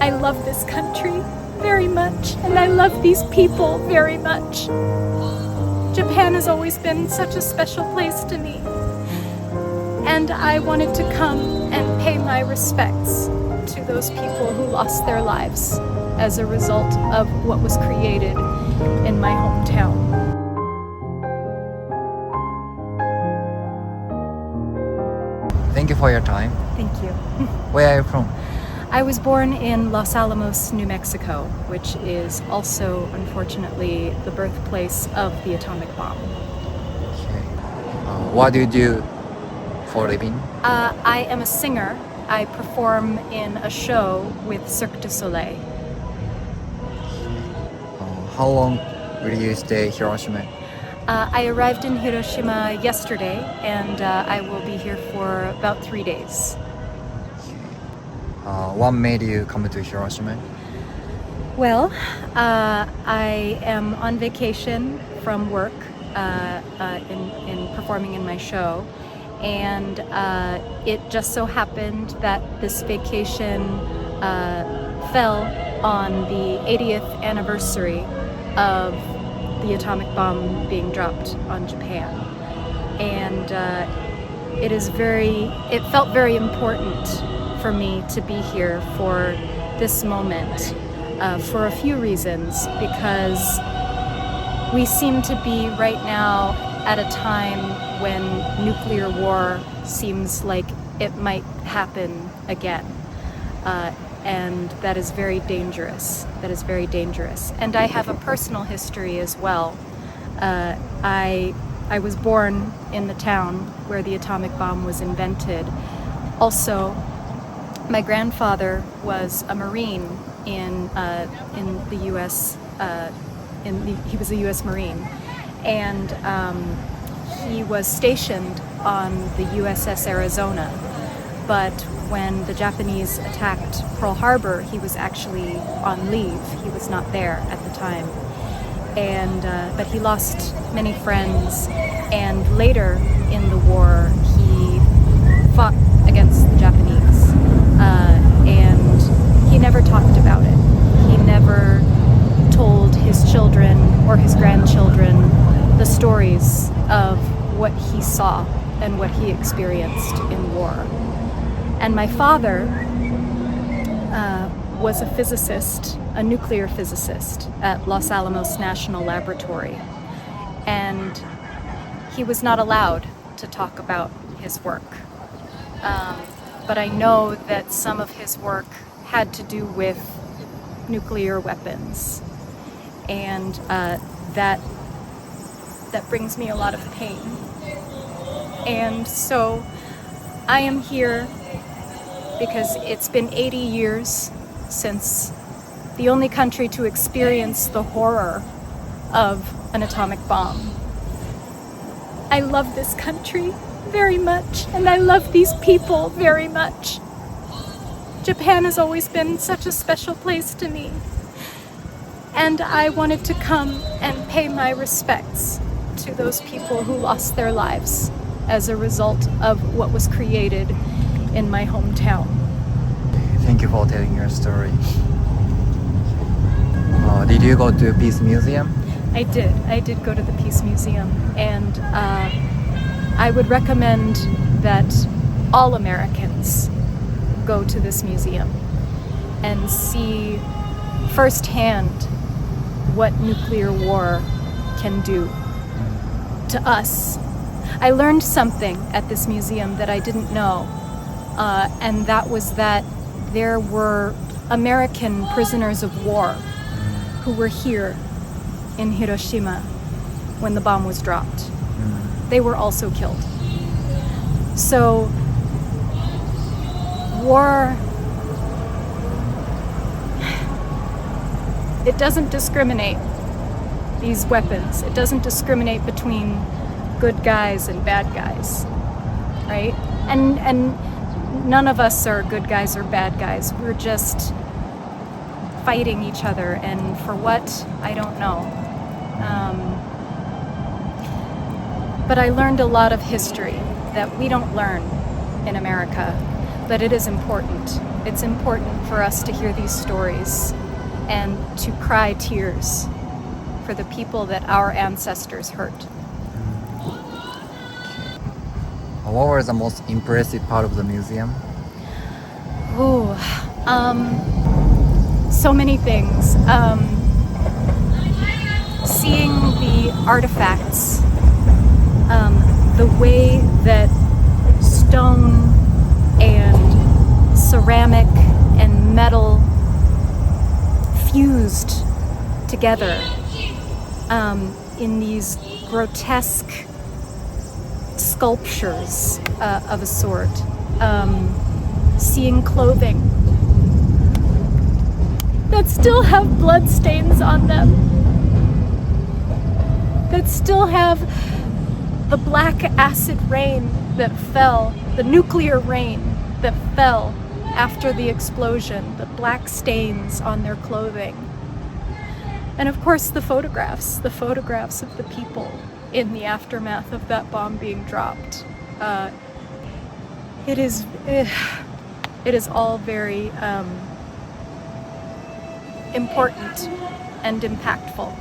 I love this country very much, and I love these people very much. Japan has always been such a special place to me, and I wanted to come and pay my respects to those people who lost their lives as a result of what was created in my hometown. Thank you for your time. Thank you. Where are you from? I was born in Los Alamos, New Mexico, which is also, unfortunately, the birthplace of the atomic bomb. Okay. What do you do for a living? I am a singer. I perform in a show with Cirque du Soleil. How long will you stay in Hiroshima? I arrived in Hiroshima yesterday, and I will be here for about 3 days. What made you come to Hiroshima? Well, I am on vacation from work in performing in my show, and it just so happened that this vacation fell on the 80th anniversary of the atomic bomb being dropped on Japan, and it felt very important for me to be here for this moment for a few reasons, because we seem to be right now at a time when nuclear war seems like it might happen again. And that is very dangerous. That is very dangerous. And I have a personal history as well. I was born in the town where the atomic bomb was invented. Also, my grandfather was a Marine in the U.S. He was a U.S. Marine, and he was stationed on the USS Arizona. But when the Japanese attacked Pearl Harbor, he was actually on leave. He was not there at the time. And but he lost many friends, and later in the war he fought against the Japanese, and he never talked about it. He never told his children or his grandchildren the stories of what he saw and what he experienced in war. And my father was a physicist, a nuclear physicist at Los Alamos National Laboratory. And he was not allowed to talk about his work. But I know that some of his work had to do with nuclear weapons. And that brings me a lot of pain. And so I am here because it's been 80 years since the only country to experience the horror of an atomic bomb. I love this country very much, and I love these people very much. Japan has always been such a special place to me, and I wanted to come and pay my respects to those people who lost their lives as a result of what was created in my hometown. Thank you for telling your story. Did you go to Peace Museum? I did go to the Peace Museum, and I would recommend that all Americans go to this museum and see firsthand what nuclear war can do to us. I learned something at this museum that I didn't know, and that was that there were American prisoners of war who were here in Hiroshima when the bomb was dropped. They were also killed. So war, it doesn't discriminate, these weapons. It doesn't discriminate between good guys and bad guys, right? And none of us are good guys or bad guys. We're just fighting each other, and for what, I don't know. But I learned a lot of history that we don't learn in America. that it is important. It's important for us to hear these stories and to cry tears for the people that our ancestors hurt. What was the most impressive part of the museum? Ooh, so many things. Seeing the artifacts, the way that stone and ceramic and metal fused together in these grotesque sculptures of a sort. Seeing clothing that still have blood stains on them, that still have the black acid rain that fell, the nuclear rain that fell after the explosion, the black stains on their clothing. And of course the photographs of the people in the aftermath of that bomb being dropped. It is all very important and impactful.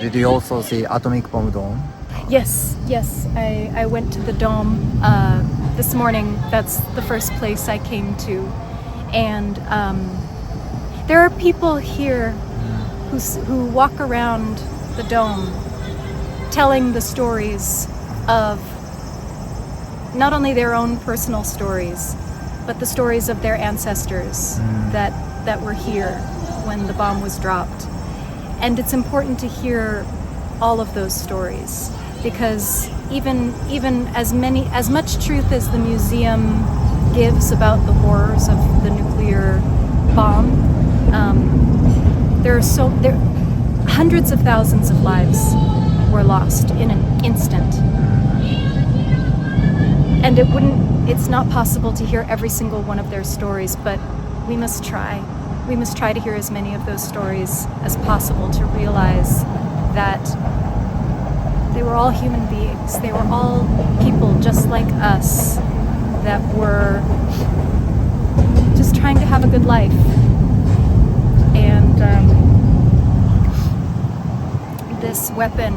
Did you also see atomic bomb dome? Yes, I went to the dome this morning. That's the first place I came to. And there are people here who walk around the dome telling the stories of not only their own personal stories, but the stories of their ancestors that were here when the bomb was dropped. And it's important to hear all of those stories, because even as much truth as the museum gives about the horrors of the nuclear bomb, there hundreds of thousands of lives were lost in an instant. And it's not possible to hear every single one of their stories, but we must try. We must try to hear as many of those stories as possible to realize that they were all human beings. They were all people just like us that were just trying to have a good life. And this weapon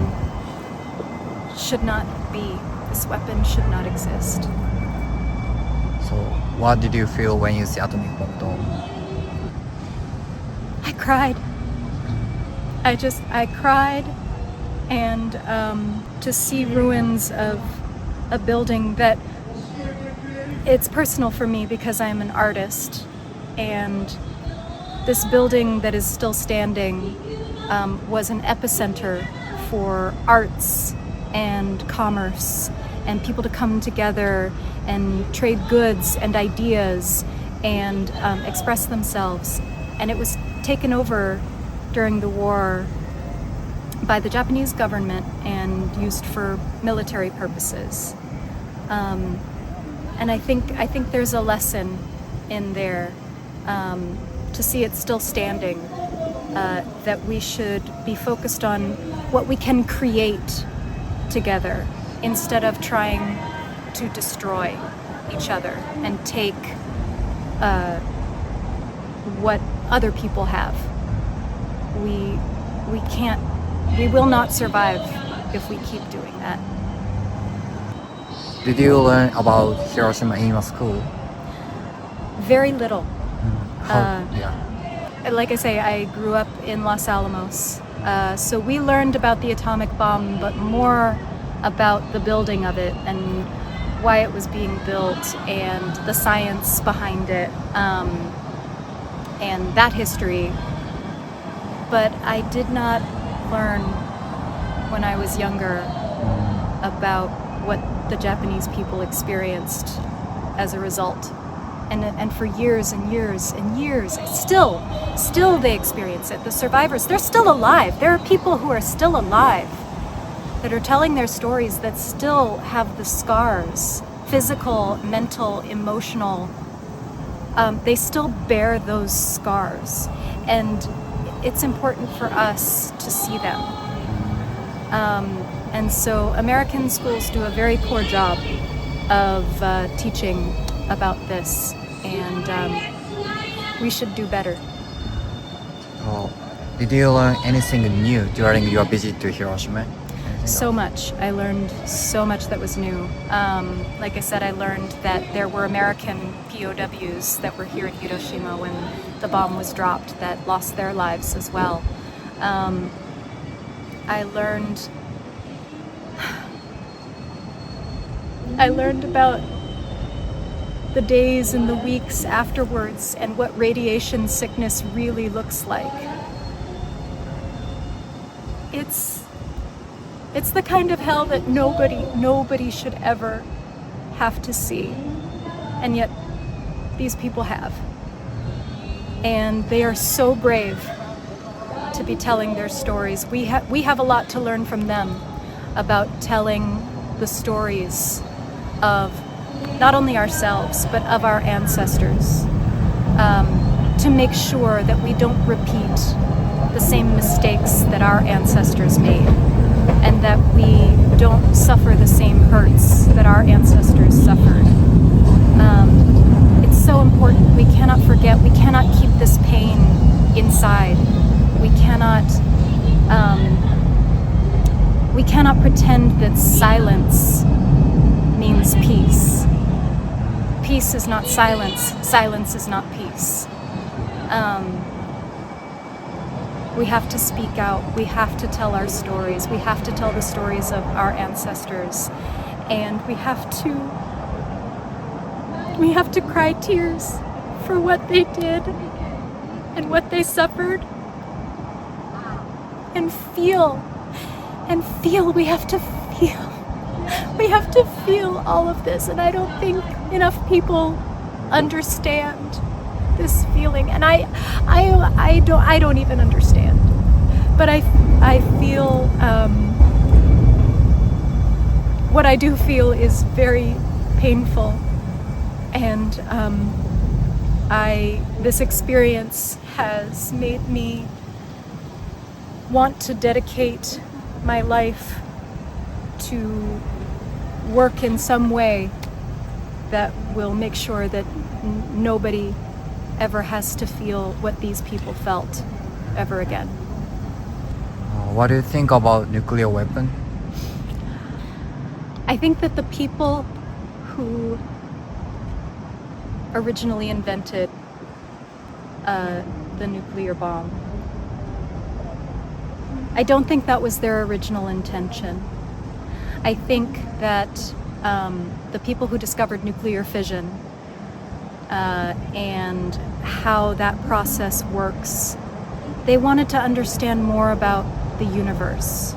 should not be. This weapon should not exist. So, what did you feel when you see atomic bomb dome? I cried. I cried, and to see ruins of a building that, it's personal for me because I'm an artist, and this building that is still standing was an epicenter for arts and commerce and people to come together and trade goods and ideas and express themselves. And it was taken over during the war by the Japanese government and used for military purposes. And I think there's a lesson in there to see it still standing, that we should be focused on what we can create together instead of trying to destroy each other and take what other people have. We will not survive if we keep doing that. Did you learn about Hiroshima in your school? Very little. Yeah. Like I say, I grew up in Los Alamos. So we learned about the atomic bomb, but more about the building of it and why it was being built and the science behind it, and that history. But I did not learn when I was younger about what the Japanese people experienced as a result. And for years and years and years, still they experience it. The survivors, they're still alive. There are people who are still alive that are telling their stories that still have the scars, physical, mental, emotional. They still bear those scars. And it's important for us to see them. And so American schools do a very poor job of teaching about this, and we should do better. Oh, did you learn anything new during your visit to Hiroshima? So much. I learned so much that was new. Like I said, I learned that there were American POWs that were here in Hiroshima when the bomb was dropped that lost their lives as well. I learned about the days and the weeks afterwards and what radiation sickness really looks like. It's the kind of hell that nobody should ever have to see. And yet these people have. And they are so brave to be telling their stories. We have a lot to learn from them about telling the stories of not only ourselves, but of our ancestors, to make sure that we don't repeat the same mistakes that our ancestors made, and that we don't suffer the same hurts that our ancestors suffered. It's so important. We cannot forget. We cannot keep this pain inside. We cannot pretend that silence means peace. Peace is not silence. Silence is not peace. We have to speak out. We have to tell our stories. We have to tell the stories of our ancestors. And we have to cry tears for what they did and what they suffered. And feel. We have to feel. We have to feel all of this. And I don't think enough people understand this feeling, and I don't even understand, but I feel what I do feel is very painful, and this experience has made me want to dedicate my life to work in some way that will make sure that nobody ever has to feel what these people felt ever again. What do you think about nuclear weapon? I think that the people who originally invented the nuclear bomb, I don't think that was their original intention. I think that the people who discovered nuclear fission and how that process works, they wanted to understand more about the universe,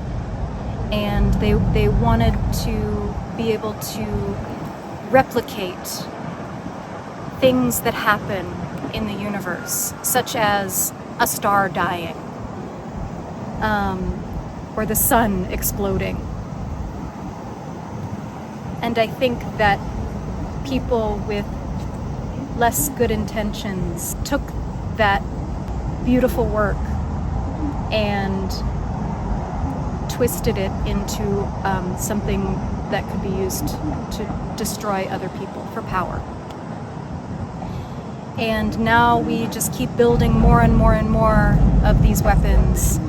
and they wanted to be able to replicate things that happen in the universe, such as a star dying, or the sun exploding. And I think that people with less good intentions took that beautiful work and twisted it into something that could be used to destroy other people for power. And now we just keep building more and more and more of these weapons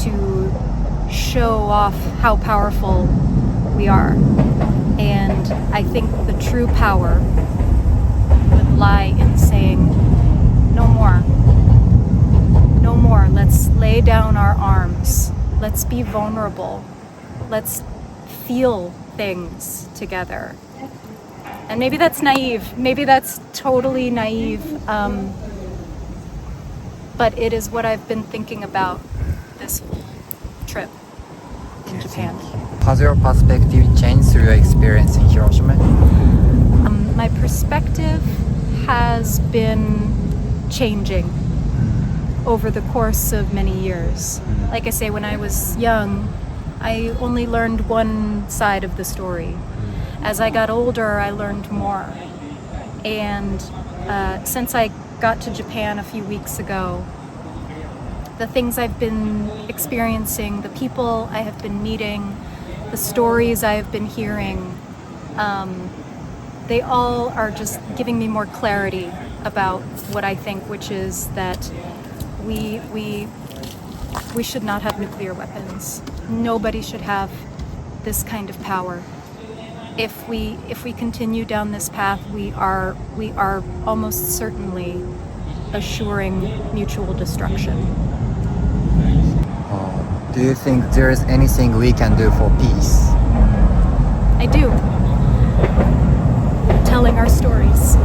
to show off how powerful we are. And I think the true power would lie in saying, no more. No more. Let's lay down our arms. Let's be vulnerable. Let's feel things together. And maybe that's naive. Maybe that's totally naive. But it is what I've been thinking about this whole trip in Japan. Has your perspective changed through your experience in Hiroshima? My perspective has been changing over the course of many years. Like I say, when I was young, I only learned one side of the story. As I got older, I learned more. And since I got to Japan a few weeks ago, the things I've been experiencing, the people I have been meeting, the stories I have been hearing, They all are just giving me more clarity about what I think, which is that we should not have nuclear weapons. Nobody should have this kind of power. If we continue down this path, we are almost certainly assuring mutual destruction. Do you think there is anything we can do for peace? I do. Telling our stories,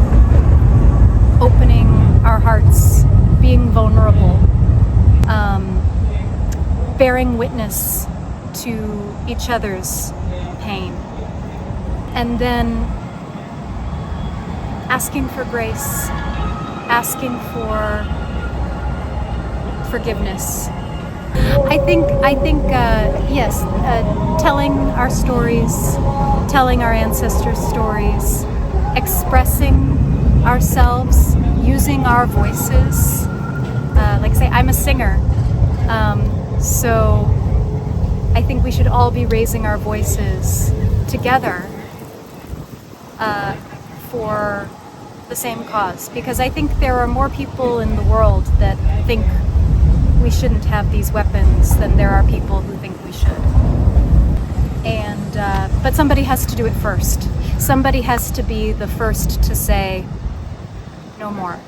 opening our hearts, being vulnerable, bearing witness to each other's pain, and then asking for grace, asking for forgiveness. I think yes, telling our stories, telling our ancestors' stories, expressing ourselves, using our voices. Like I say, I'm a singer, so I think we should all be raising our voices together for the same cause, because I think there are more people in the world that think we shouldn't have these weapons than there are people who think we should. And but somebody has to do it first. Somebody has to be the first to say, no more.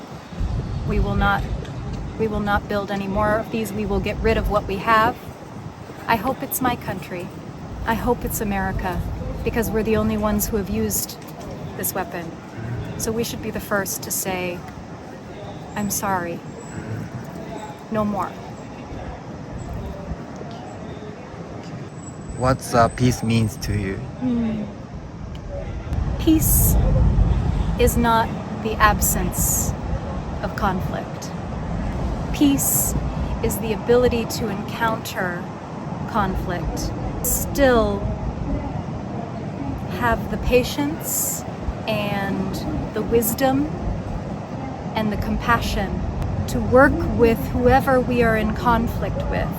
We will not build any more of these. We will get rid of what we have. I hope it's my country. I hope it's America, because we're the only ones who have used this weapon. So we should be the first to say, I'm sorry. No more. What's peace means to you? Peace is not the absence of conflict. Peace is the ability to encounter conflict, still have the patience and the wisdom and the compassion to work with whoever we are in conflict with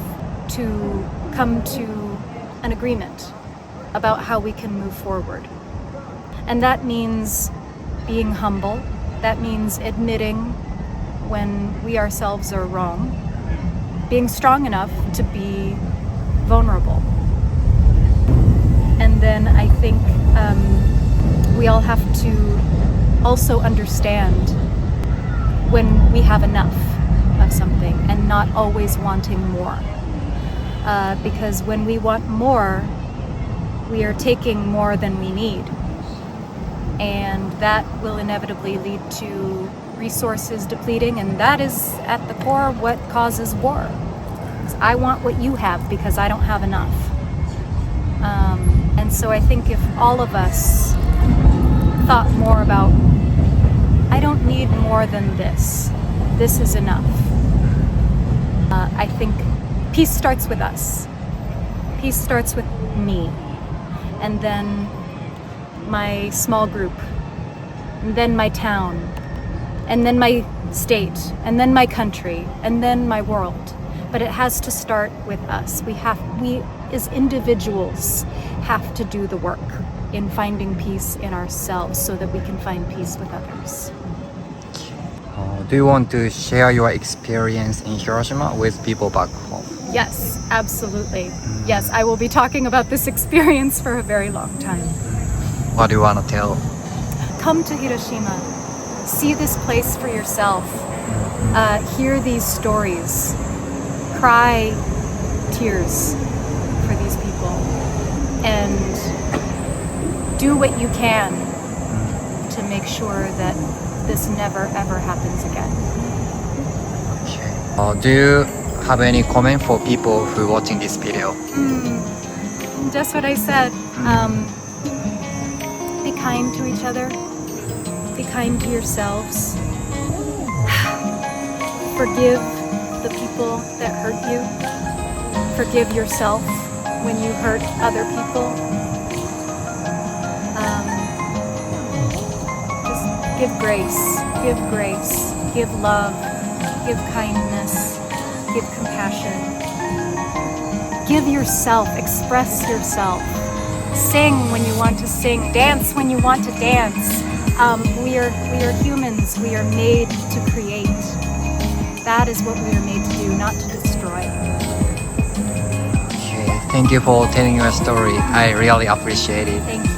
to come to an agreement about how we can move forward. And that means being humble. That means admitting when we ourselves are wrong, being strong enough to be vulnerable. And then I think we all have to also understand when we have enough of something and not always wanting more. Because when we want more, we are taking more than we need. And that will inevitably lead to resources depleting, and that is at the core what causes war. I want what you have because I don't have enough. And so I think if all of us thought more about, I don't need more than this is enough. I think peace starts with us. Peace starts with me. And then my small group. And then my town. And then my state. And then my country. And then my world. But it has to start with us. We as individuals have to do the work in finding peace in ourselves so that we can find peace with others. Do you want to share your experience in Hiroshima with people back home? Yes, absolutely. Yes, I will be talking about this experience for a very long time. What do you want to tell? Come to Hiroshima. See this place for yourself. Hear these stories. Cry tears for these people. And do what you can to make sure that this never ever happens again. Okay. Do you have any comment for people who are watching this video? Just what I said. Be kind to each other. Be kind to yourselves. Forgive the people that hurt you. Forgive yourself when you hurt other people. Just give grace, give love, give kindness, give compassion. Give yourself, express yourself. sing when you want to sing, dance when you want to dance. We are humans. We are made to create. That is what we are made to do, not to destroy. Okay, thank you for telling your story. I really appreciate it. Thank you.